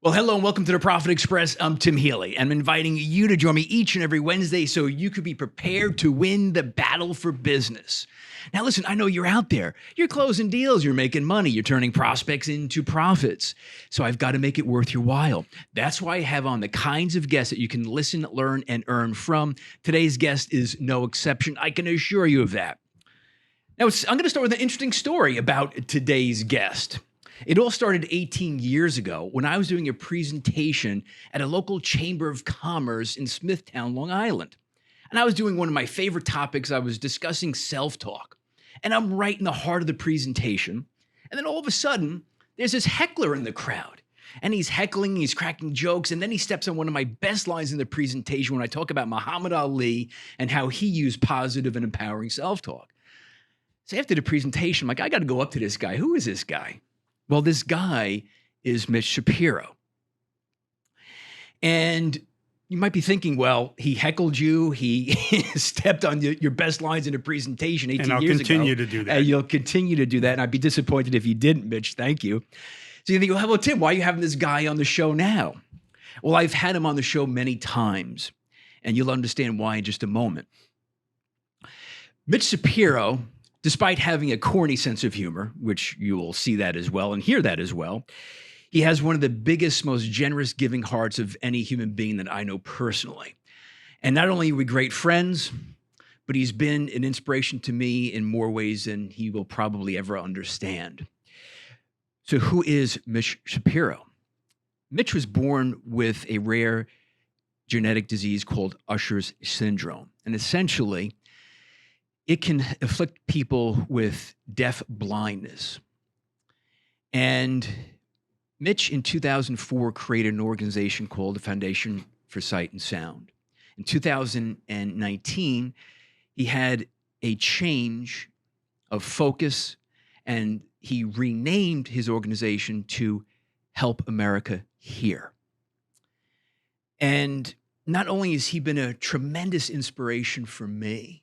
Well, hello and welcome to the Profit Express. I'm Tim Healy. I'm inviting you to join me each and every Wednesday so you could be prepared to win the battle for business. Now, listen, I know you're out there. You're closing deals. You're making money. You're turning prospects into profits. So I've got to make it worth your while. That's why I have on the kinds of guests that you can listen, learn, and earn from. Today's guest is no exception. I can assure you of that. Now, I'm going to start with an interesting story about today's guest. It all started 18 years ago when I was doing a presentation at a local chamber of commerce in Smithtown, Long Island. And I was doing one of my favorite topics. I was discussing self-talk. And I'm right in the heart of the presentation. And then all of a sudden, there's this heckler in the crowd. And he's heckling, he's cracking jokes, and then he steps on one of my best lines in the presentation when I talk about Muhammad Ali and how he used positive and empowering self-talk. So after the presentation, I'm like, I got to go up to this guy. Who is this guy? Well, this guy is Mitch Shapiro. And you might be thinking, well, he heckled you. He stepped on your best lines in a presentation 18 years ago. And I'll continue to do that. And you'll continue to do that. And I'd be disappointed if you didn't, Mitch. Thank you. So you think, well, Tim, why are you having this guy on the show now? Well, I've had him on the show many times. And you'll understand why in just a moment. Mitch Shapiro, despite having a corny sense of humor, which you will see that as well and hear that as well, he has one of the biggest, most generous giving hearts of any human being that I know personally. And not only are we great friends, but he's been an inspiration to me in more ways than he will probably ever understand. So who is Mitch Shapiro? Mitch was born with a rare genetic disease called Usher Syndrome. And essentially, it can afflict people with deaf blindness. And Mitch, in 2004, created an organization called the Foundation for Sight and Sound. In 2019, he had a change of focus, and he renamed his organization to Help America Hear. And not only has he been a tremendous inspiration for me,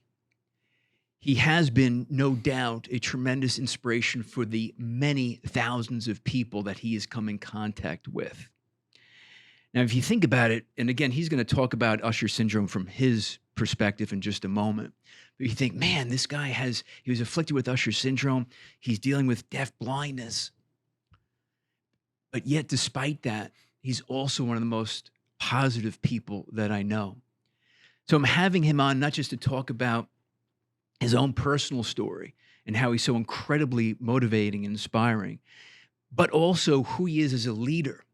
he has been, no doubt, a tremendous inspiration for the many thousands of people that he has come in contact with. Now, if you think about it, and again, he's going to talk about Usher Syndrome from his perspective in just a moment. But you think, man, this guy he was afflicted with Usher Syndrome. He's dealing with deaf blindness. But yet, despite that, he's also one of the most positive people that I know. So I'm having him on not just to talk about his own personal story and how he's so incredibly motivating and inspiring, but also who he is as a leader.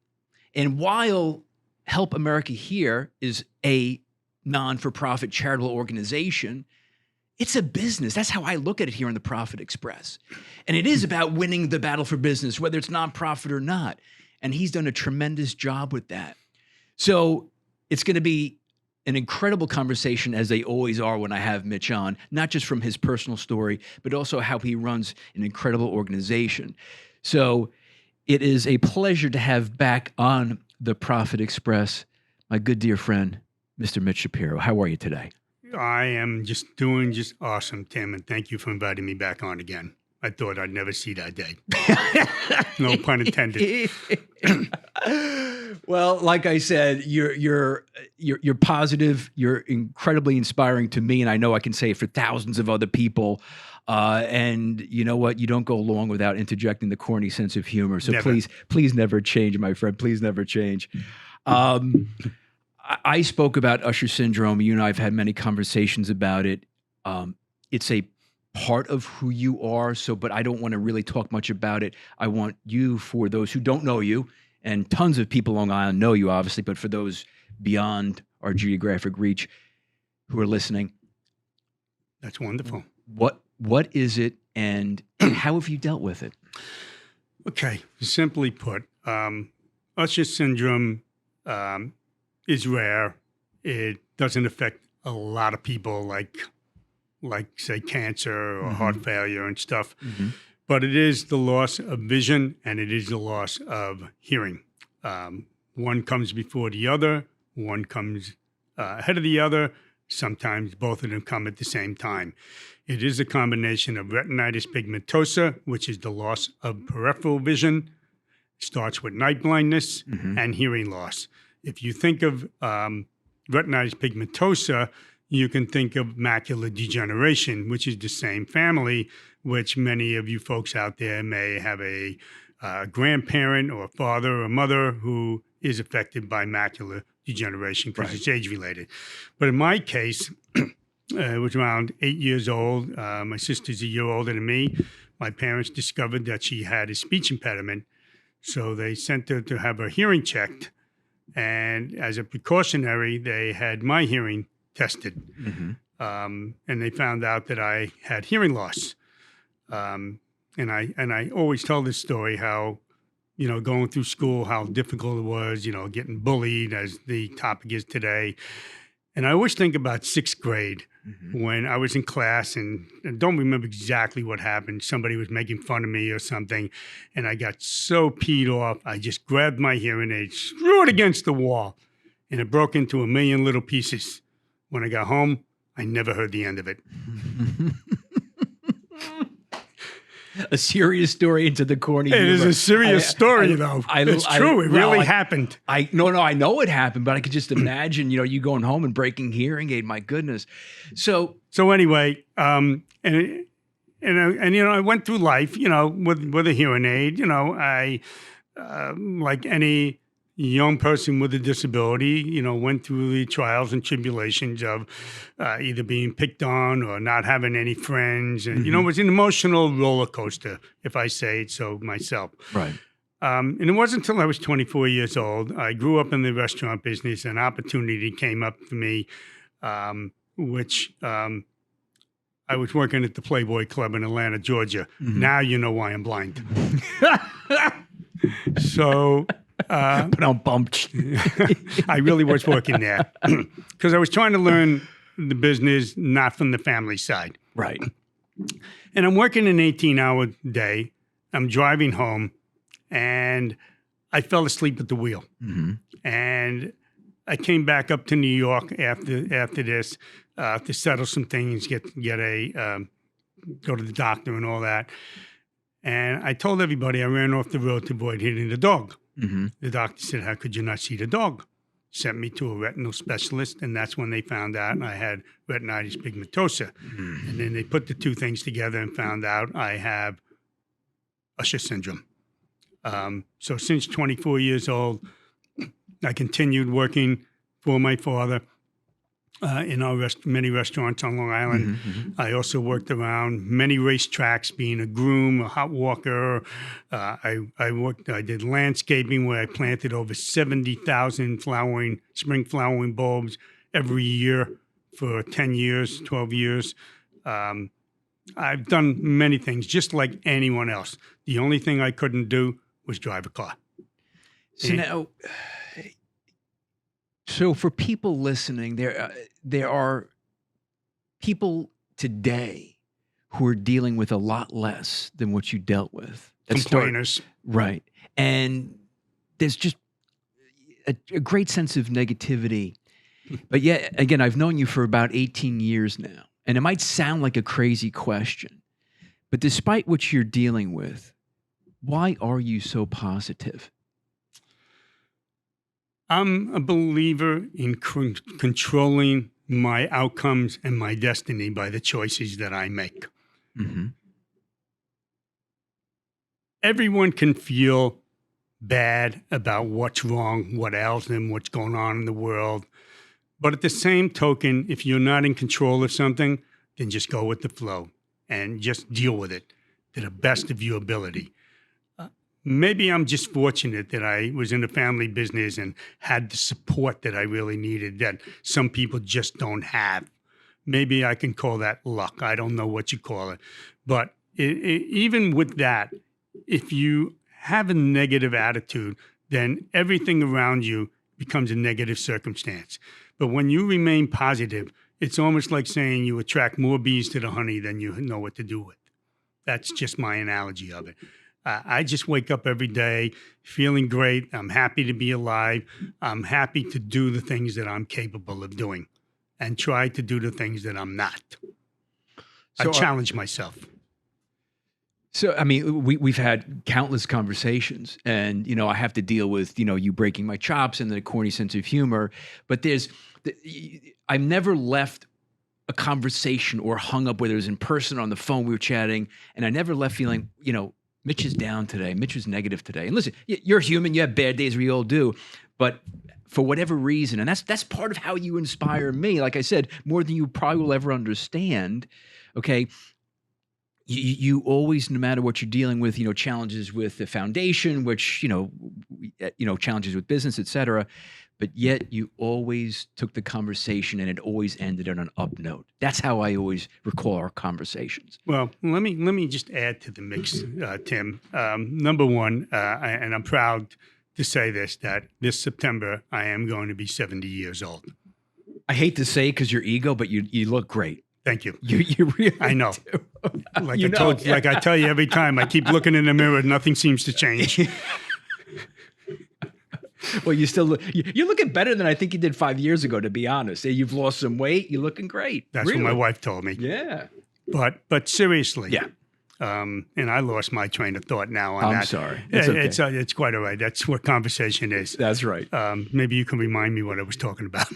And while Help America Hear is a non-for-profit charitable organization, it's a business. That's how I look at it here on the Profit Express. And it is about winning the battle for business, whether it's nonprofit or not. And he's done a tremendous job with that. So it's going to be an incredible conversation, as they always are when I have Mitch on, not just from his personal story, but also how he runs an incredible organization. So it is a pleasure to have back on the Profit Express my good dear friend, Mr. Mitch Shapiro. How are you today? I am doing awesome, Tim, and thank you for inviting me back on again. I thought I'd never see that day. No pun intended. Well, like I said, you're positive. You're incredibly inspiring to me, and I know I can say it for thousands of other people. And you know what? You don't go long without interjecting the corny sense of humor. So Never. please never change, my friend. Please never change. I spoke about Usher Syndrome. You and I have had many conversations about it. It's a part of who you are. But I don't want to really talk much about it. I want you, for those who don't know you, and tons of people on Long Island know you, obviously, but for those beyond our geographic reach who are listening. That's wonderful. What is it, and how have you dealt with it? Okay, simply put, Usher Syndrome is rare. It doesn't affect a lot of people like say cancer or heart failure and stuff. Mm-hmm. But it is the loss of vision and it is the loss of hearing. One comes before the other, one comes ahead of the other. Sometimes both of them come at the same time. It is a combination of retinitis pigmentosa, which is the loss of peripheral vision, starts with night blindness Mhm. and hearing loss. If you think of retinitis pigmentosa, you can think of macular degeneration, which is the same family, which many of you folks out there may have a grandparent or father or mother who is affected by macular degeneration because Right. it's age-related. But in my case, I was around 8 years old. My sister's a year older than me. My parents discovered that she had a speech impediment, so they sent her to have her hearing checked. And as a precautionary, they had my hearing tested. Mhm. And they found out that I had hearing loss. And I always tell this story how, going through school, how difficult it was, getting bullied as the topic is today. And I always think about sixth grade Mhm. when I was in class and I don't remember exactly what happened. Somebody was making fun of me or something. And I got so peed off. I just grabbed my hearing aid, threw it against the wall, and it broke into a million little pieces. When I got home, I never heard the end of it. A serious story into the corny It humor. is a serious story, though. It's true. It really happened. I know it happened, but I could just imagine, you going home and breaking hearing aid. My goodness. So Anyway, and I went through life, with a hearing aid. I like any young person with a disability, went through the trials and tribulations of either being picked on or not having any friends. And, it was an emotional roller coaster, if I say it so myself. right. And it wasn't until I was 24 years old. I grew up in the restaurant business. An opportunity came up for me, which I was working at the Playboy Club in Atlanta, Georgia. Now you know why I'm blind. So... But I'm bumped. I really was working there because I was trying to learn the business, not from the family side. Right. And I'm working an 18-hour day. I'm driving home, and I fell asleep at the wheel. And I came back up to New York after this to settle some things, go to the doctor and all that. And I told everybody I ran off the road to avoid hitting the dog. The doctor said, "How could you not see the dog?" Sent me to a retinal specialist, and that's when they found out I had retinitis pigmentosa. And then they put the two things together and found out I have Usher Syndrome. So since 24 years old, I continued working for my father in our many restaurants on Long Island. I also worked around many racetracks, being a groom, a hot walker. I did landscaping where I planted over 70,000 spring flowering bulbs every year for 10 years, 12 years. I've done many things, just like anyone else. The only thing I couldn't do was drive a car. So now, so for people listening, there are people today who are dealing with a lot less than what you dealt with. Complainers. Right. And there's just a great sense of negativity. But yet, again, I've known you for about 18 years now. And it might sound like a crazy question, but despite what you're dealing with, why are you so positive? I'm a believer in controlling my outcomes and my destiny by the choices that I make. Everyone can feel bad about what's wrong, what ails them, what's going on in the world. But at the same token, if you're not in control of something, then just go with the flow and just deal with it to the best of your ability. Maybe I'm just fortunate that I was in the family business and had the support that I really needed that some people just don't have. Maybe I can call that luck. I don't know what you call it. But even with that, if you have a negative attitude, then everything around you becomes a negative circumstance. But when you remain positive, it's almost like saying you attract more bees to the honey than you know what to do with. That's just my analogy of it. I just wake up every day feeling great. I'm happy to be alive. I'm happy to do the things that I'm capable of doing and try to do the things that I'm not. I challenge myself. So, I mean, we've had countless conversations, and I have to deal with you breaking my chops and the corny sense of humor. But I've never left a conversation or hung up, whether it was in person or on the phone. We were chatting, and I never left feeling, Mitch is down today. Mitch was negative today. And listen, you're human. You have bad days. We all do. But for whatever reason, and that's part of how you inspire me. Like I said, more than you probably will ever understand. Okay. You always, no matter what you're dealing with, challenges with the foundation, which, challenges with business, et cetera. But yet you always took the conversation and it always ended on an up note. That's how I always recall our conversations. Well, let me just add to the mix, Tim. Number one, and I'm proud to say this, that this September I am going to be 70 years old. I hate to say because your ego, but you look great. Thank you. You really I know. do. Like I tell you every time, I keep looking in the mirror, nothing seems to change. Well, you're looking better than I think you did 5 years ago, to be honest. You've lost some weight. You're looking great. That's really. what my wife told me. Yeah. But seriously. Yeah. And I lost my train of thought now on that. I'm sorry. It's okay. It's quite all right. That's what conversation is. That's right. Maybe you can remind me what I was talking about.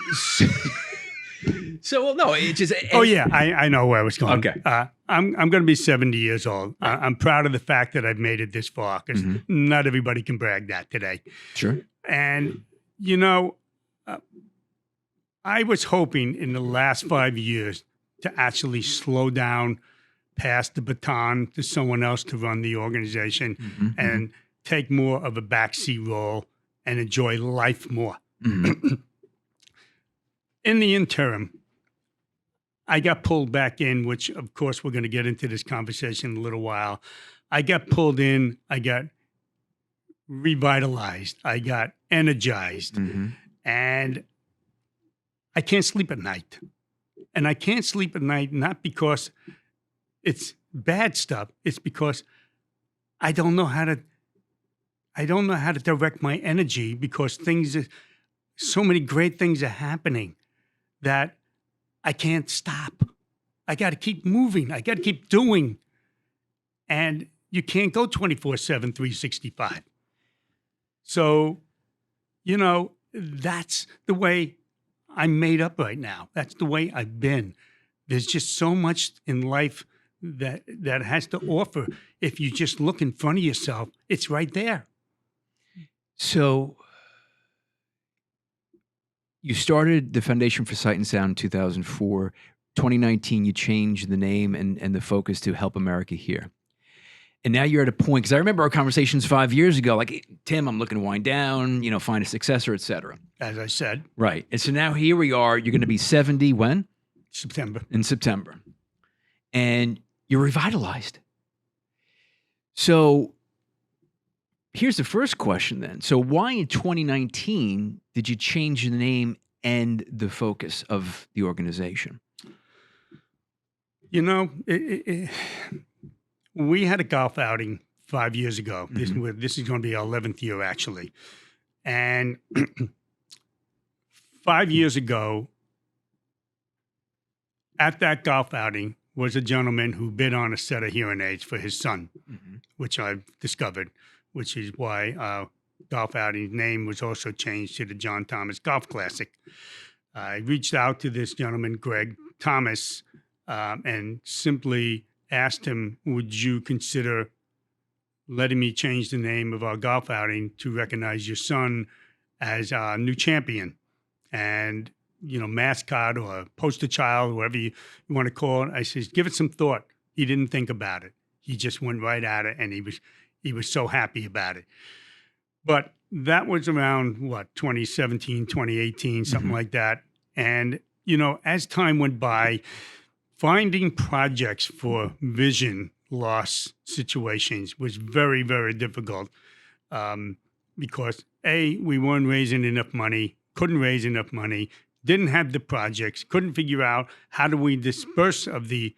So, well, no, it's just. Oh yeah, I know where I was going. Okay. I'm going to be 70 years old. I'm proud of the fact that I've made it this far because not everybody can brag that today. Sure. And I was hoping in the last 5 years to actually slow down, pass the baton to someone else to run the organization, and take more of a backseat role and enjoy life more. In the interim, I got pulled back in, which, of course, we're going to get into this conversation in a little while. I got pulled in. I got revitalized. I got energized. And I can't sleep at night. And I can't sleep at night not because it's bad stuff. It's because I don't know how to direct my energy because so many great things are happening that I can't stop. I got to keep moving. I got to keep doing. And you can't go 24/7, 365. So, that's the way I'm made up right now. That's the way I've been. There's just so much in life that has to offer. If you just look in front of yourself, it's right there. So you started the Foundation for Sight and Sound in 2004. 2019, you changed the name and the focus to Help America Here. And now you're at a point, because I remember our conversations 5 years ago, like, hey, Tim, I'm looking to wind down, find a successor, et cetera. As I said. Right. And so now here we are. You're going to be 70 when? September. In September. And you're revitalized. So here's the first question then. So why in 2019 did you change the name and the focus of the organization? We had a golf outing 5 years ago. This is going to be our 11th year, actually. And 5 years ago, at that golf outing was a gentleman who bid on a set of hearing aids for his son, which I've discovered, which is why our golf outing's name was also changed to the John Thomas Golf Classic. I reached out to this gentleman, Greg Thomas, and simply asked him, would you consider letting me change the name of our golf outing to recognize your son as our new champion and, mascot or poster child, whatever you want to call it. I says, give it some thought. He didn't think about it. He just went right at it, and he was so happy about it. But that was around, 2017, 2018, something like that. And, as time went by, finding projects for vision loss situations was very, very difficult because, A, we weren't raising enough money, couldn't raise enough money, didn't have the projects, couldn't figure out how do we disperse of the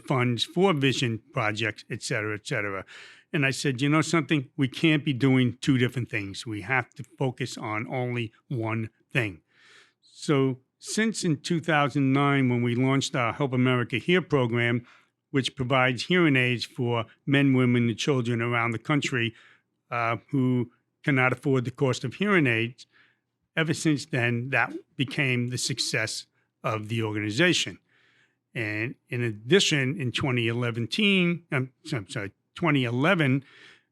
funds for vision projects, et cetera, et cetera. And I said, something? We can't be doing two different things. We have to focus on only one thing. So since in 2009, when we launched our Help America Here program, which provides hearing aids for men, women, and children around the country who cannot afford the cost of hearing aids. Ever since then, that became the success of the organization. And in addition, in 2011,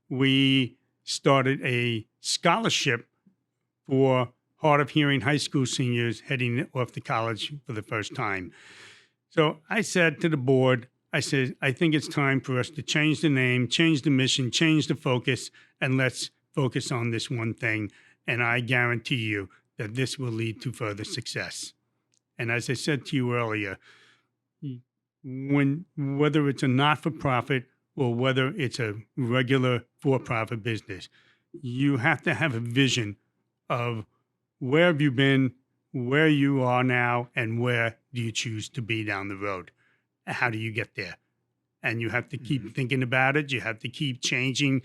we started a scholarship for hard of hearing high school seniors heading off to college for the first time. So I said to the board, I said, I think it's time for us to change the name, change the mission, change the focus, and let's focus on this one thing. And I guarantee you that this will lead to further success. And as I said to you earlier, whether it's a not-for-profit or whether it's a regular for-profit business, you have to have a vision of where have you been, where you are now, and where do you choose to be down the road? How do you get there? And you have to keep thinking about it. You have to keep changing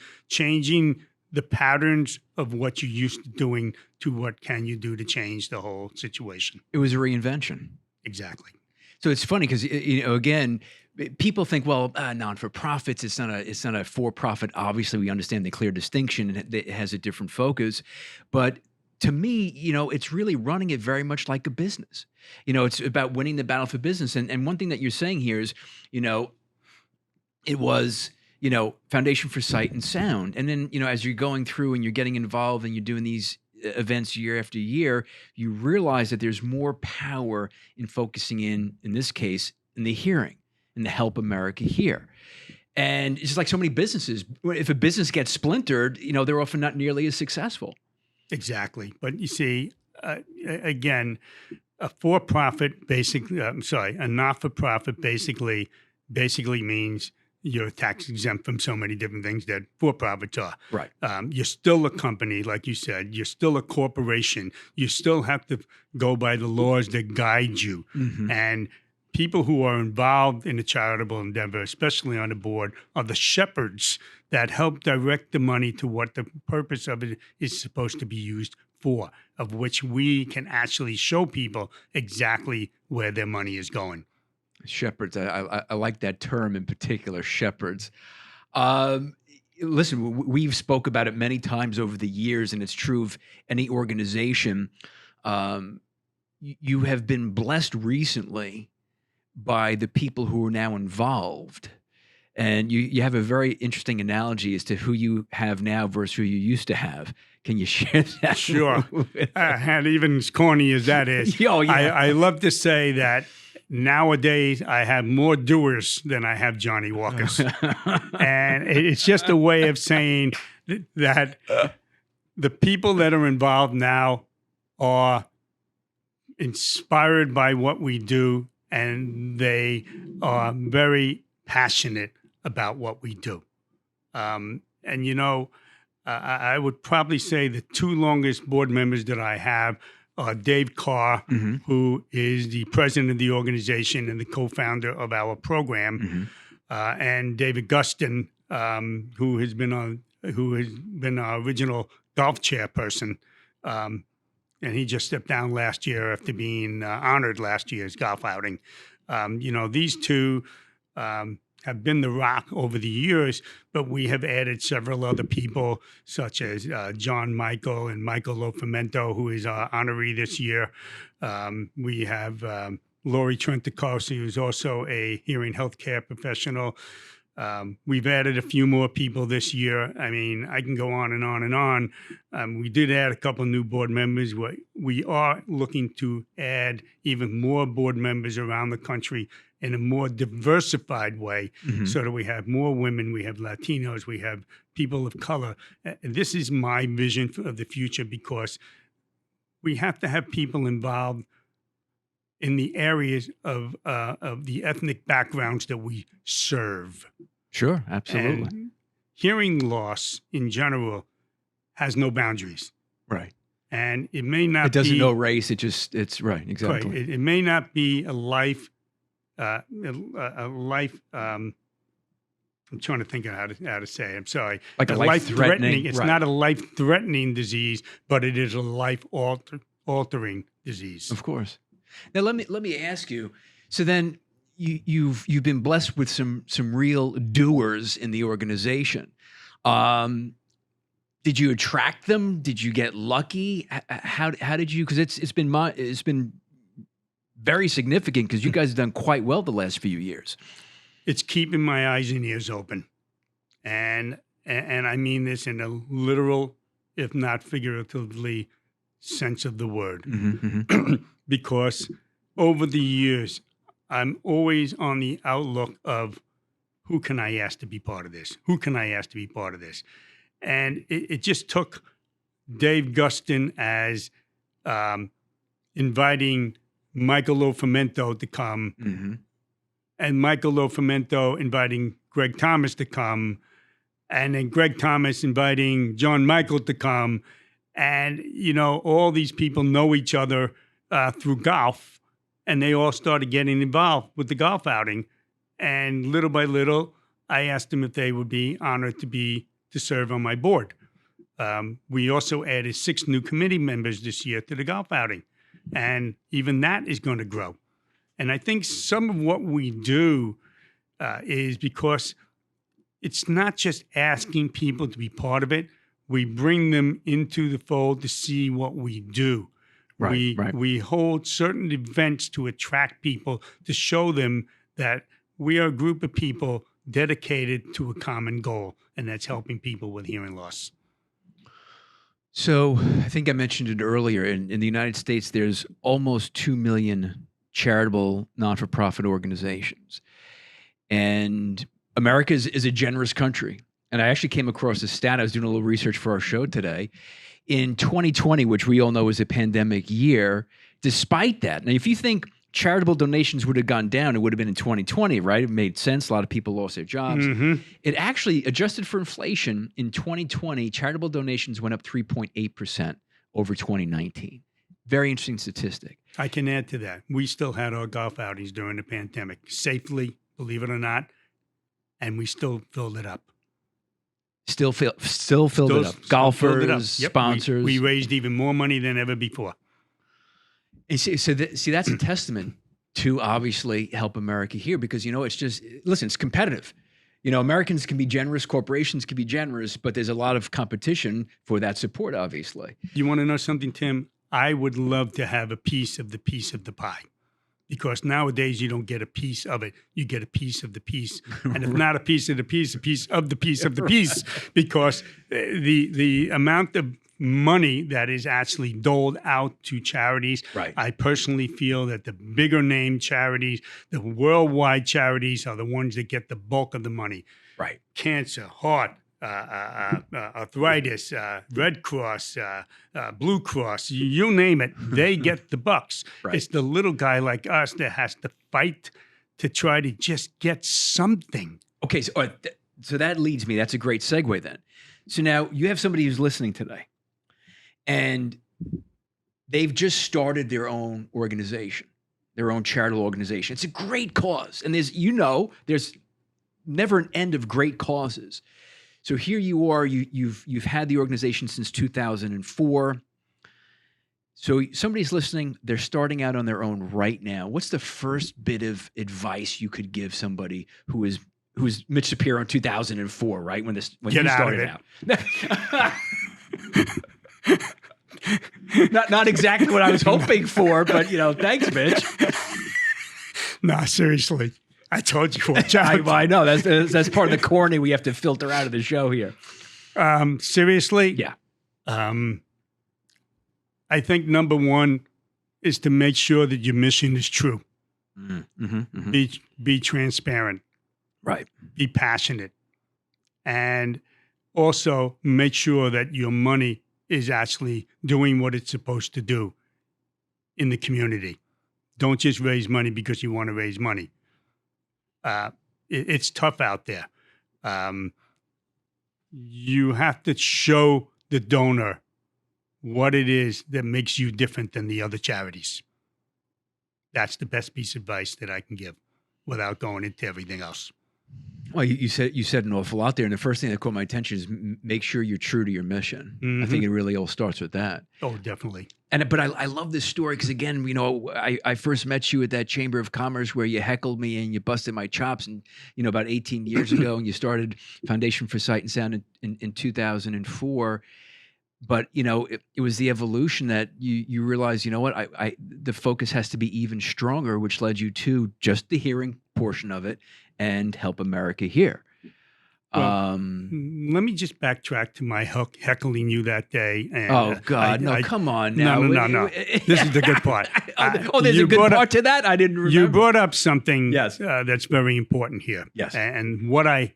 the patterns of what you're used to doing to what can you do to change the whole situation. It was a reinvention. Exactly. So it's funny because, again, people think, well, non-for-profits, it's not a for-profit. Obviously, we understand the clear distinction. It has a different focus. But to me, it's really running it very much like a business. It's about winning the battle for business. And one thing that you're saying here is, it was, Foundation for Sight and Sound. And then, as you're going through and you're getting involved and you're doing these events year after year, you realize that there's more power in focusing in this case, in the hearing, in the Help America Hear. And it's just like so many businesses. If a business gets splintered, they're often not nearly as successful. Exactly. But you see, again, a for-profit a not-for-profit basically means you're tax exempt from so many different things that for-profits are. Right. You're still a company, like you said. You're still a corporation. You still have to go by the laws that guide you. Mm-hmm. And people who are involved in a charitable endeavor, especially on the board, are the shepherds that help direct the money to what the purpose of it is supposed to be used for, of which we can actually show people exactly where their money is going. Shepherds. I like that term in particular, shepherds. Listen, we've spoke about it many times over the years, and it's true of any organization. You have been blessed recently by the people who are now involved. And you have a very interesting analogy as to who you have now versus who you used to have. Can you share that? Sure. And even as corny as that is, oh, yeah. I love to say that nowadays I have more doers than I have Johnny Walkers. And it's just a way of saying that the people that are involved now are inspired by what we do, and they are very passionate about what we do. I would probably say the two longest board members that I have are Dave Carr, mm-hmm. who is the president of the organization and the co-founder of our program, mm-hmm. And David Gustin, who has been our original golf chairperson, and he just stepped down last year after being honored last year's golf outing. These two have been the rock over the years, but we have added several other people, such as John Michael and Michael Lofamento, who is our honoree this year. We have Lori Trentacosi, who's also a hearing healthcare professional. We've added a few more people this year. I mean, I can go on and on and on. We did add a couple new board members. We are looking to add even more board members around the country in a more diversified way, mm-hmm. so that we have more women, we have Latinos, we have people of color. This is my vision of the future, because we have to have people involved in the areas of the ethnic backgrounds that we serve. Sure, absolutely. And hearing loss in general has no boundaries. Right. And it may not be... It doesn't know race, it's right, exactly. Right. It may not be a life... I'm trying to think of how to say it. I'm sorry. Like a life-threatening. It's right. not a life-threatening disease, but it is a life-altering disease. Of course. Now let me ask you. So then, you've been blessed with some real doers in the organization. Did you attract them? Did you get lucky? How did you? Because it's been very significant because you guys have done quite well the last few years. It's keeping my eyes and ears open, and I mean this in a literal, if not figuratively, sense of the word. Because over the years, I'm always on the outlook of who can I ask to be part of this? Who can I ask to be part of this? And it just took Dave Gustin as inviting Michael Lofamento to come, and Michael Lofamento inviting Greg Thomas to come, and then Greg Thomas inviting John Michael to come. And, all these people know each other through golf, and they all started getting involved with the golf outing. And little by little, I asked them if they would be honored to serve on my board. We also added 6 new committee members this year to the golf outing, and even that is going to grow. And I think some of what we do is because it's not just asking people to be part of it. We bring them into the fold to see what we do. Right. We hold certain events to attract people, to show them that we are a group of people dedicated to a common goal, and that's helping people with hearing loss. So I think I mentioned it earlier. In the United States, there's almost 2 million charitable non-for-profit organizations. And America is a generous country. And I actually came across a stat. I was doing a little research for our show today. In 2020, which we all know was a pandemic year, despite that, now if you think charitable donations would have gone down, it would have been in 2020, right? It made sense. A lot of people lost their jobs. It actually, adjusted for inflation, in 2020, charitable donations went up 3.8% over 2019. Very interesting statistic. I can add to that. We still had our golf outings during the pandemic, safely, believe it or not, and we still filled it up. Still filled it up. Golfers, sponsors. We raised even more money than ever before. And see, that's a testament to obviously Help America here, because, it's just, listen, it's competitive. Americans can be generous, corporations can be generous, but there's a lot of competition for that support, obviously. You want to know something, Tim? I would love to have a piece of the pie. Because nowadays you don't get a piece of it, you get a piece of the piece. And if not a piece of the piece, a piece of the piece of the piece. Because the amount of money that is actually doled out to charities, right. I personally feel that the bigger name charities, the worldwide charities, are the ones that get the bulk of the money. Right. Cancer, heart, arthritis, Red Cross, Blue Cross, you name it, they get the bucks. Right. It's the little guy like us that has to fight to try to just get something. Okay, so that leads me, that's a great segue then. So now you have somebody who's listening today, and they've just started their own organization, their own charitable organization. It's a great cause, and there's never an end of great causes. So here you are, you've had the organization since 2004. So somebody's listening, they're starting out on their own right now. What's the first bit of advice you could give somebody who's Mitch Shapiro in 2004, right? When you started out. Not exactly what I was hoping for, but thanks, Mitch. No, seriously. I told you, watch out. I know that's part of the corny we have to filter out of the show here. Seriously? Yeah. I think number one is to make sure that your mission is true. Be transparent. Right. Be passionate. And also make sure that your money is actually doing what it's supposed to do in the community. Don't just raise money because you want to raise money. It's tough out there. You have to show the donor what it is that makes you different than the other charities. That's the best piece of advice that I can give without going into everything else. Well, you said an awful lot there, and the first thing that caught my attention is make sure you're true to your mission. I think it really all starts with that. Oh, definitely. But I love this story because, again, I first met you at that Chamber of Commerce where you heckled me and you busted my chops, and about 18 years ago, and you started Foundation for Sight and Sound in 2004. But it was the evolution that you realized, the focus has to be even stronger, which led you to just the hearing portion of it and Help America Hear. Well, let me just backtrack to my heckling you that day. And oh God, come on now. No. This is the good part. There's a good part to that? I didn't remember. You brought up something yes. That's very important here. Yes. And what I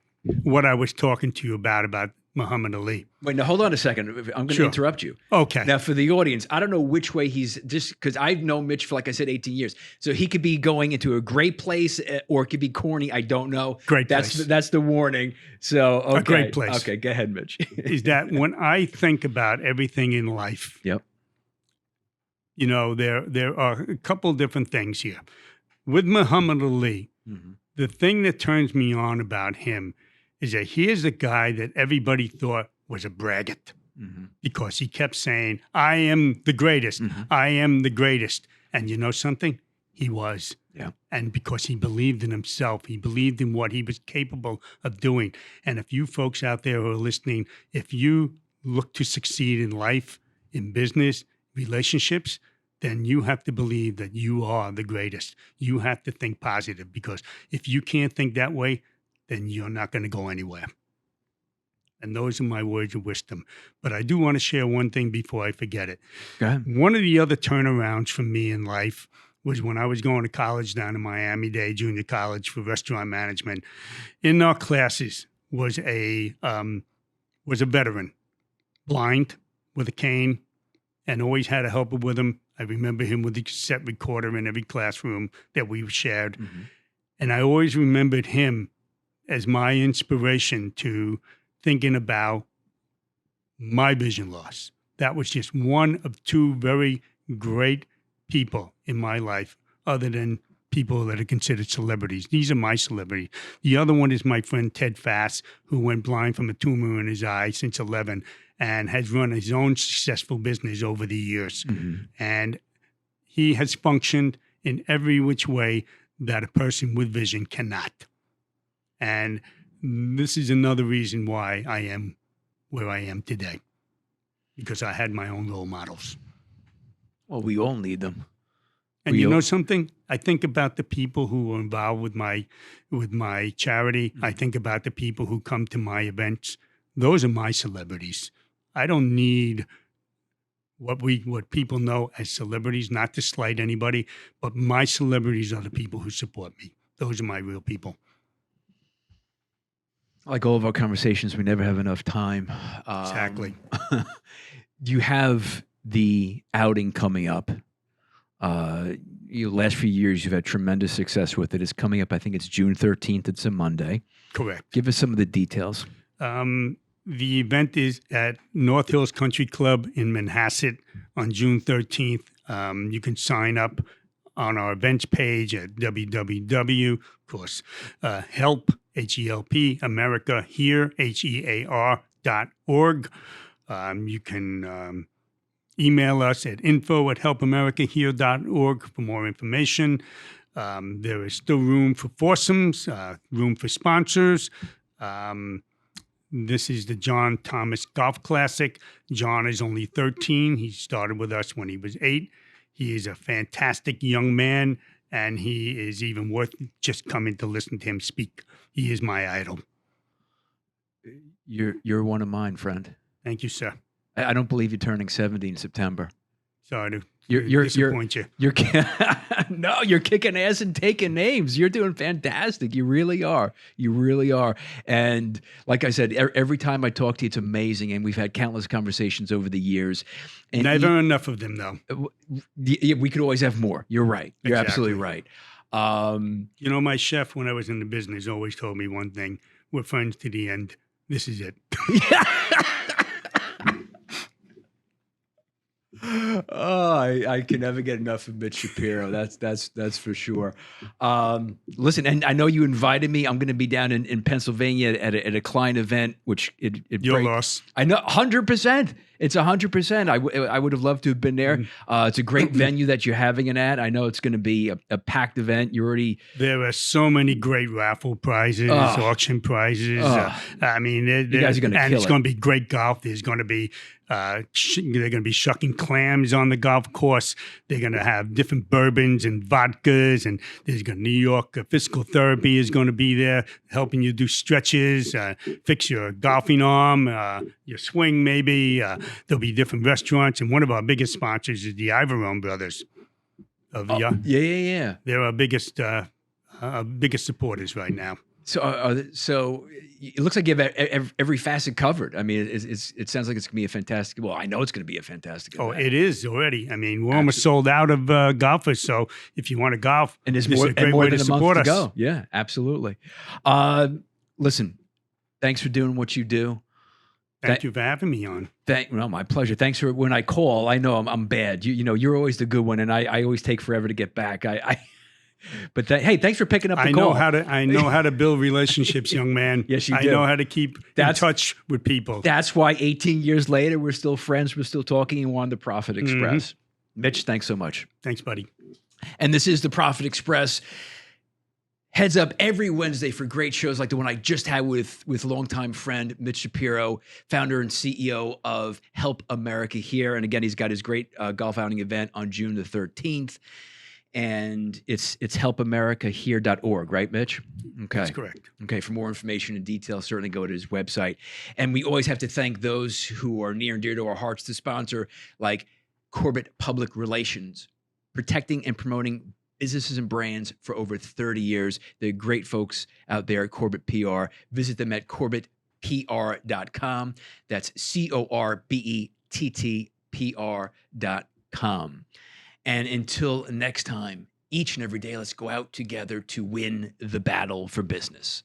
was talking to you about Muhammad Ali. Wait, now hold on a second. I'm going to interrupt you. Okay. Now, for the audience, I don't know which way he's just because I've known Mitch for, like I said, 18 years. So he could be going into a great place or it could be corny. I don't know. Great place. That's the warning. So, okay. A great place. Okay, go ahead, Mitch. Is that when I think about everything in life, yep. There are a couple different things here. With Muhammad Ali, the thing that turns me on about him is that here's a guy that everybody thought was a braggart because he kept saying, I am the greatest. I am the greatest. And you know something? He was. Yeah. And because he believed in himself, he believed in what he was capable of doing. And if you folks out there who are listening, if you look to succeed in life, in business, relationships, then you have to believe that you are the greatest. You have to think positive because if you can't think that way, then you're not going to go anywhere. And those are my words of wisdom. But I do want to share one thing before I forget it. Go ahead. One of the other turnarounds for me in life was when I was going to college down in Miami-Dade Junior College for restaurant management. In our classes was a veteran, blind, with a cane, and always had a helper with him. I remember him with the cassette recorder in every classroom that we shared. And I always remembered him as my inspiration to thinking about my vision loss. That was just one of two very great people in my life, other than people that are considered celebrities. These are my celebrities. The other one is my friend Ted Fass, who went blind from a tumor in his eye since 11 and has run his own successful business over the years. And he has functioned in every which way that a person with vision cannot. And this is another reason why I am where I am today, because I had my own role models. Well, we all need them. And you know something? I think about the people who are involved with my charity. I think about the people who come to my events. Those are my celebrities. I don't need what people know as celebrities, not to slight anybody, but my celebrities are the people who support me. Those are my real people. Like all of our conversations, we never have enough time. Exactly. You have the outing coming up. Last few years, you've had tremendous success with it. It's coming up, I think it's June 13th. It's a Monday. Correct. Give us some of the details. The event is at North Hills Country Club in Manhasset on June 13th. You can sign up on our events page at www, of course, help, H-E-L-P, America Here, HEAR.org. You can email us at info@helpamericahere.org for more information. There is still room for foursomes, room for sponsors. This is the John Thomas Golf Classic. John is only 13. He started with us when he was 8. He is a fantastic young man, and he is even worth just coming to listen to him speak. He is my idol. You're one of mine, friend. Thank you, sir. I don't believe you're turning 70 in September. Sorry to disappoint you. No, you're kicking ass and taking names. You're doing fantastic. You really are. You really are. And like I said, every time I talk to you, it's amazing. And we've had countless conversations over the years. And never enough of them, though. We could always have more. You're right. You're absolutely right. My chef, when I was in the business, always told me one thing: we're friends to the end. This is it. Oh, I can never get enough of Mitch Shapiro. That's for sure. Listen, and I know you invited me. I'm going to be down in Pennsylvania at a client event, which your loss. I know, 100%. It's 100%. I would have loved to have been there. It's a great venue that you're having it at. I know it's going to be a packed event. You already. There are so many great raffle prizes, auction prizes. I mean, you guys are going to kill it. It's going to be great golf. There's going to be they're going to be shucking clams on the golf course. They're going to have different bourbons and vodkas, and there's going to New York physical therapy is going to be there, helping you do stretches, fix your golfing arm, your swing maybe. There'll be different restaurants, and one of our biggest sponsors is the Ivorone brothers. Yeah. They're our biggest supporters right now. So it looks like you have every facet covered. I mean, it sounds like it's going to be a fantastic. Well, I know it's going to be a fantastic event. It is already. I mean, we're almost sold out of golfers. So if you want to golf, and there's this more, is a great and more way than to a support month us. to go. Yeah, absolutely. Listen, thanks for doing what you do. Thank you for having me on. My pleasure. Thanks for when I call. I know I'm bad. You know, you're always the good one, and I always take forever to get back. But hey, thanks for picking up the call. I know how to build relationships, young man. Yes, you do. I know how to keep in touch with people. That's why 18 years later, we're still friends. We're still talking, and we're on the Profit Express. Mitch, thanks so much. Thanks, buddy. And this is the Profit Express. Heads up every Wednesday for great shows like the one I just had with longtime friend Mitch Shapiro, founder and CEO of Help America Here. And again, he's got his great golf outing event on June the 13th. And it's helpamericahere.org, right, Mitch? Okay. That's correct. Okay. For more information and details, certainly go to his website. And we always have to thank those who are near and dear to our hearts to sponsor, like Corbett Public Relations, protecting and promoting businesses and brands for over 30 years. They're great folks out there at Corbett PR. Visit them at corbettpr.com. That's CORBETTPR.com. And until next time, each and every day, let's go out together to win the battle for business.